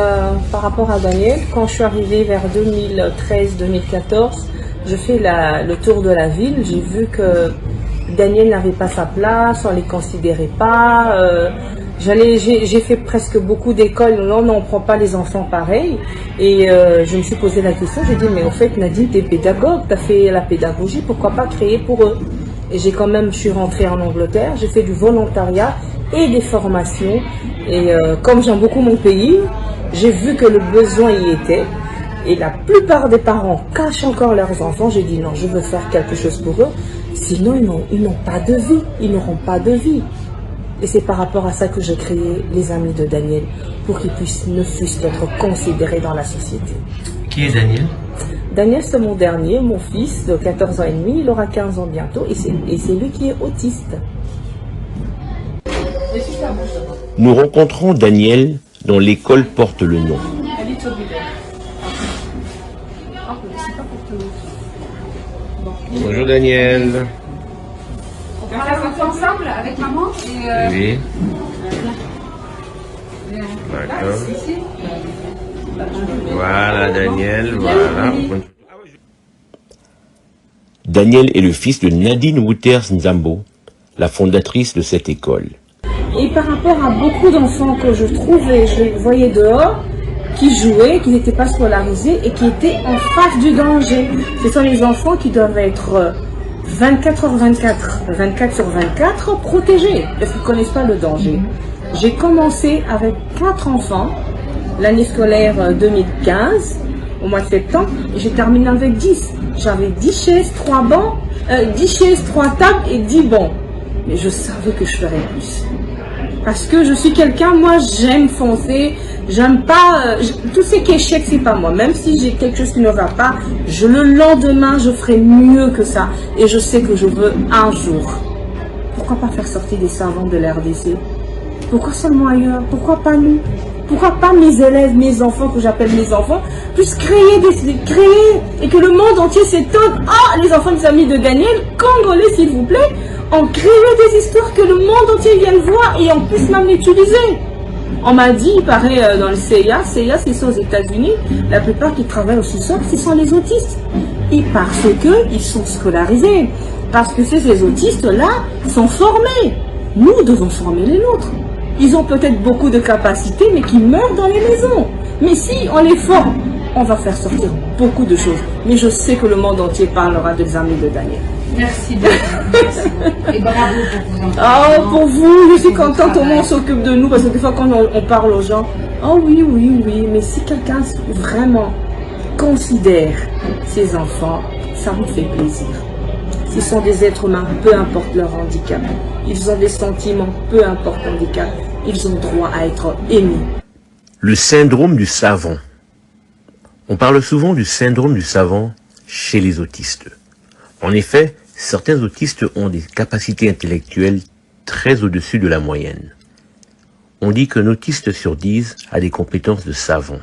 [SPEAKER 6] par rapport à Daniel. Quand je suis arrivée vers 2013-2014, je fais le tour de la ville. J'ai vu que Daniel n'avait pas sa place, on ne les considérait pas. J'ai fait presque beaucoup d'écoles, non, on ne prend pas les enfants pareils. Et je me suis posé la question, j'ai dit, mais en fait, Nadine, tu es pédagogue, tu as fait la pédagogie, pourquoi pas créer pour eux? Et je suis rentrée en Angleterre, j'ai fait du volontariat et des formations. Et comme j'aime beaucoup mon pays, j'ai vu que le besoin y était. Et la plupart des parents cachent encore leurs enfants. J'ai dit non, je veux faire quelque chose pour eux. Sinon, ils n'ont pas de vie. Ils n'auront pas de vie. Et c'est par rapport à ça que j'ai créé les Amis de Daniel, pour qu'ils puissent ne fût-ce être considérés dans la société.
[SPEAKER 4] Qui est Daniel?
[SPEAKER 6] Daniel, c'est mon dernier, mon fils de 14 ans et demi. Il aura 15 ans bientôt. Et c'est lui qui est autiste.
[SPEAKER 4] Nous rencontrons Daniel dont l'école porte le nom. Bonjour Daniel.
[SPEAKER 7] On va faire un peu ensemble avec maman et
[SPEAKER 4] Oui. D'accord. Voilà Daniel, voilà. Daniel est le fils de Nadine Wouters Nzambo, la fondatrice de cette école.
[SPEAKER 6] Et par rapport à beaucoup d'enfants que je trouvais, je voyais dehors, qui jouaient, qui n'étaient pas scolarisés et qui étaient en face du danger. Ce sont les enfants qui doivent être 24 sur 24 protégés, parce qu'ils ne connaissent pas le danger. J'ai commencé avec 4 enfants, l'année scolaire 2015, au mois de septembre, et j'ai terminé avec 10. J'avais 10 chaises, 3 bancs, 10 chaises, 3 tables et 10 bancs. Mais je savais que je ferais plus. Parce que je suis quelqu'un, moi j'aime foncer, j'aime pas, tout ce qui est échec c'est pas moi. Même si j'ai quelque chose qui ne va pas, le lendemain je ferai mieux que ça. Et je sais que je veux un jour. Pourquoi pas faire sortir des savants de l'RDC? Pourquoi seulement ailleurs? Pourquoi pas nous? Pourquoi pas mes élèves, mes enfants, que j'appelle mes enfants, puissent créer et que le monde entier s'étonne. Ah, les enfants des Amis de Daniel, congolais s'il vous plaît, ont créé des histoires que le monde entier vienne voir et on puisse même l'utiliser. On m'a dit, il paraît dans le CIA c'est ça aux États-Unis, la plupart qui travaillent au sous-sol, ce sont les autistes. Et parce qu'ils sont scolarisés, parce que ces autistes-là sont formés. Nous devons former les nôtres. Ils ont peut-être beaucoup de capacités, mais qui meurent dans les maisons. Mais si on les forme, on va faire sortir beaucoup de choses. Mais je sais que le monde entier parlera des Amis de Daniel.
[SPEAKER 7] merci beaucoup. Et bravo pour vos enfants.
[SPEAKER 6] Oh, pour vous, je suis contente, au moins on s'occupe de nous, parce que des fois quand on parle aux gens, oh oui, mais si quelqu'un vraiment considère ses enfants, ça me fait plaisir. Ce sont des êtres humains, peu importe leur handicap. Ils ont des sentiments, peu importe le handicap. Ils ont droit à être aimés.
[SPEAKER 4] Le syndrome du savant. On parle souvent du syndrome du savant chez les autistes. En effet, certains autistes ont des capacités intellectuelles très au-dessus de la moyenne. On dit qu'un autiste sur 10 a des compétences de savant.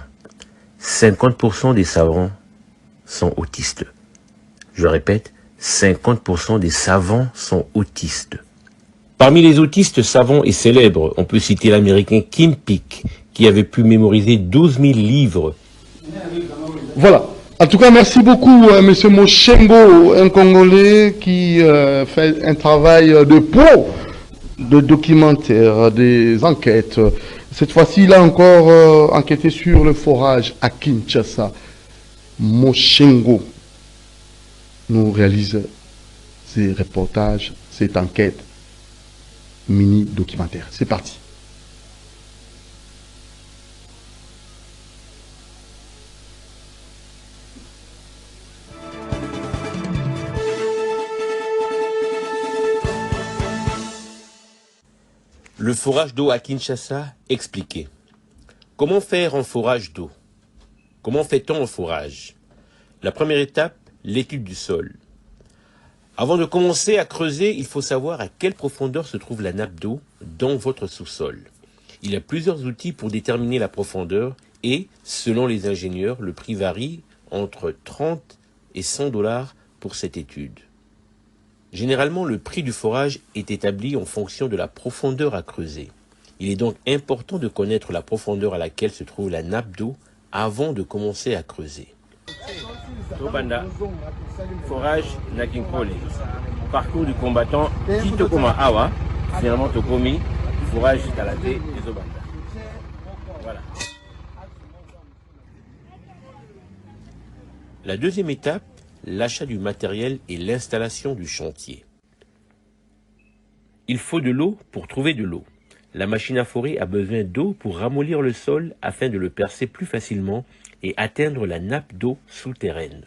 [SPEAKER 4] 50% des savants sont autistes. Je répète, 50% des savants sont autistes. Parmi les autistes savants et célèbres, on peut citer l'américain Kim Peek, qui avait pu mémoriser 12 000 livres.
[SPEAKER 1] Voilà. En tout cas, merci beaucoup, M. Mochengo, un Congolais qui fait un travail de pro, de documentaire, des enquêtes. Cette fois-ci, il a encore enquêté sur le forage à Kinshasa. Mochengo nous réalise ces reportages, cette enquête mini-documentaire. C'est parti.
[SPEAKER 4] Le forage d'eau à Kinshasa expliqué. Comment faire un forage d'eau? Comment fait-on un forage? La première étape, l'étude du sol. Avant de commencer à creuser, il faut savoir à quelle profondeur se trouve la nappe d'eau dans votre sous-sol. Il y a plusieurs outils pour déterminer la profondeur et, selon les ingénieurs, le prix varie entre 30 et 100 $ pour cette étude. Généralement, le prix du forage est établi en fonction de la profondeur à creuser. Il est donc important de connaître la profondeur à laquelle se trouve la nappe d'eau avant de commencer à creuser.
[SPEAKER 5] Tobanda, forage Nakinkole. Parcours du combattant Tito Koma Awa, finalement Tokomi, forage Talate et Zobanda. Voilà.
[SPEAKER 4] La deuxième étape, l'achat du matériel et l'installation du chantier. Il faut de l'eau pour trouver de l'eau. La machine à forer a besoin d'eau pour ramollir le sol afin de le percer plus facilement et atteindre la nappe d'eau souterraine.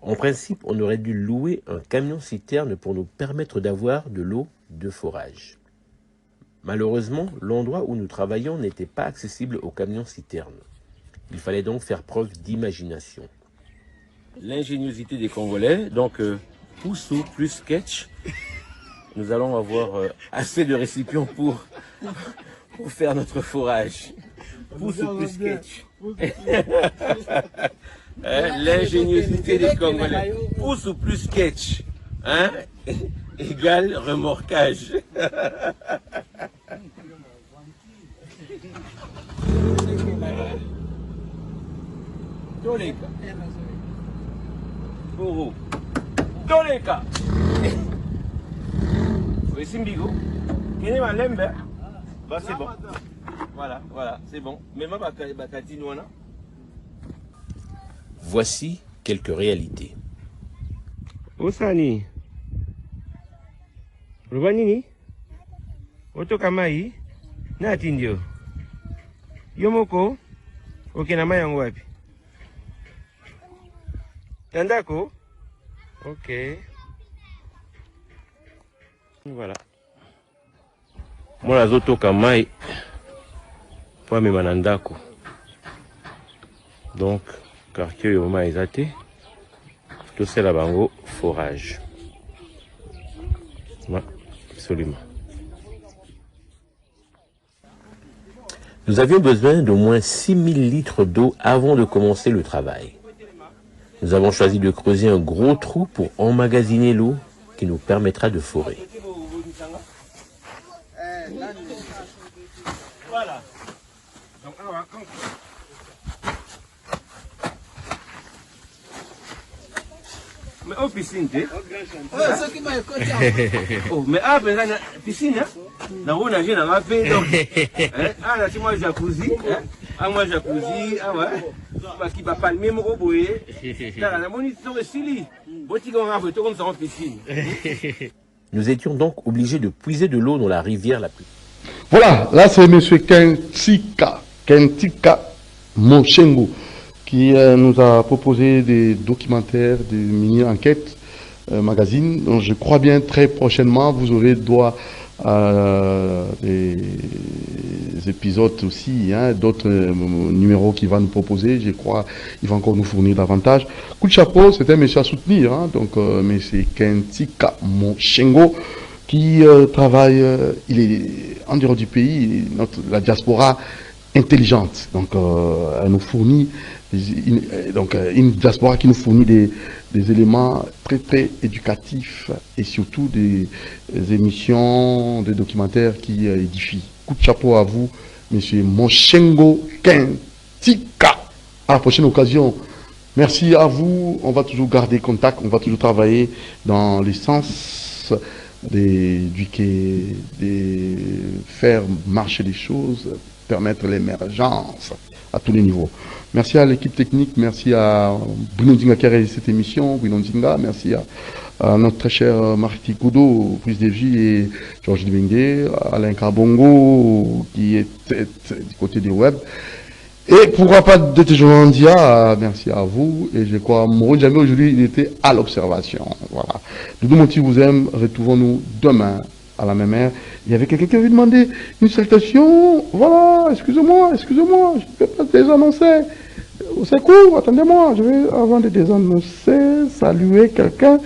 [SPEAKER 4] En principe, on aurait dû louer un camion-citerne pour nous permettre d'avoir de l'eau de forage. Malheureusement, l'endroit où nous travaillons n'était pas accessible au camion-citerne. Il fallait donc faire preuve d'imagination.
[SPEAKER 5] L'ingéniosité des Congolais, donc poussou plus sketch, nous allons avoir assez de récipients pour faire notre forage. Poussou plus sketch. L'ingéniosité des Congolais. Poussou plus sketch. Hein? Égale remorquage. Toleka. Poro. Toleka. Simbigo. Kene malembe. Bah c'est bon. Voilà, c'est bon. Même bakati noana.
[SPEAKER 4] Voici quelques réalités.
[SPEAKER 5] Osani. Rubanini. Otokamai. Natindio. Yomoko. Okenama yango wapi? Tandako. Ok. Voilà. Moi, nazotoka mai po amema na ndako. Donc, quartier oyo mai eza te, tosala bango forage. Absolument.
[SPEAKER 4] Nous avions besoin d'au moins 6000 litres d'eau avant de commencer le travail. Nous avons choisi de creuser un gros trou pour emmagasiner l'eau qui nous permettra de forer.
[SPEAKER 5] Voilà. Mais au piscine, oh, mais ah, ben la piscine, na on nager dans ma paix donc. Ah là, c'est moi jacuzzi, ah moi jacuzzi, ah ouais. Parce qu'il va pas le même roboyer. Là, la monition de Sili. Comme ça en piscine.
[SPEAKER 4] Nous étions donc obligés de puiser de l'eau dans la rivière la plus.
[SPEAKER 1] Voilà, là c'est M. Kentika Mochengo qui nous a proposé des documentaires, des mini-enquêtes, magazines. Donc je crois bien très prochainement vous aurez droit à des épisodes aussi, hein, d'autres numéros qu'il va nous proposer. Je crois qu'il va encore nous fournir davantage. Coup de chapeau, c'était un monsieur à soutenir, hein, donc M. Kentika Mochengo qui travaille, il est en dehors du pays, la diaspora intelligente, donc elle nous fournit une diaspora qui nous fournit des éléments très très éducatifs et surtout des émissions, des documentaires qui édifient. Coup de chapeau à vous, monsieur Mochengo Kentika. À la prochaine occasion. Merci à vous. On va toujours garder contact, on va toujours travailler dans le sens d'éduquer, de faire marcher les choses, permettre l'émergence à tous les niveaux. Merci à l'équipe technique, merci à Bruno Dinga qui a réalisé cette émission, Bruno Dinga, merci à notre très cher Marty Koudou, prise de vie, et Georges Dibengue, Alain Carbongo qui est du côté des web. Et pourquoi pas de Joandia, merci à vous. Et je crois, Mourou Djamé aujourd'hui, il était à l'observation. Voilà. Doudou Monti vous aime, retrouvons-nous demain à la même heure. Il y avait quelqu'un qui avait demandé une salutation. Voilà, excusez-moi, je ne peux pas désannoncer. C'est court, attendez-moi, je vais, avant de désannoncer, saluer quelqu'un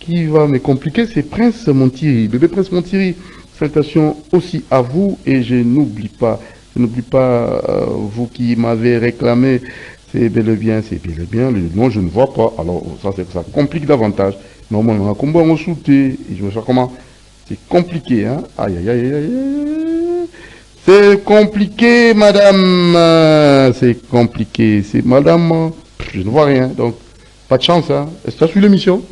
[SPEAKER 1] qui va me compliquer, c'est Prince Montiri, bébé Prince Montiri. Salutations aussi à vous, et je n'oublie pas, vous qui m'avez réclamé, c'est bel et bien, le nom je ne vois pas, alors ça complique davantage. Normalement, on a combat en sauté, et je me sais comment, c'est compliqué, hein, aïe, aïe, aïe, aïe, aïe. C'est compliqué, madame, c'est compliqué, c'est madame, je ne vois rien, donc, pas de chance, hein, est-ce que tu as suivi l'émission?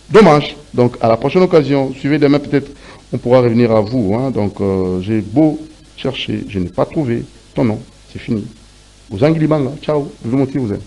[SPEAKER 1] Dommage, donc à la prochaine occasion, suivez demain peut-être, on pourra revenir à vous, hein, donc j'ai beau chercher, je n'ai pas trouvé ton nom, c'est fini. Vous Anguilibanga, ciao, vous le montez, vous êtes.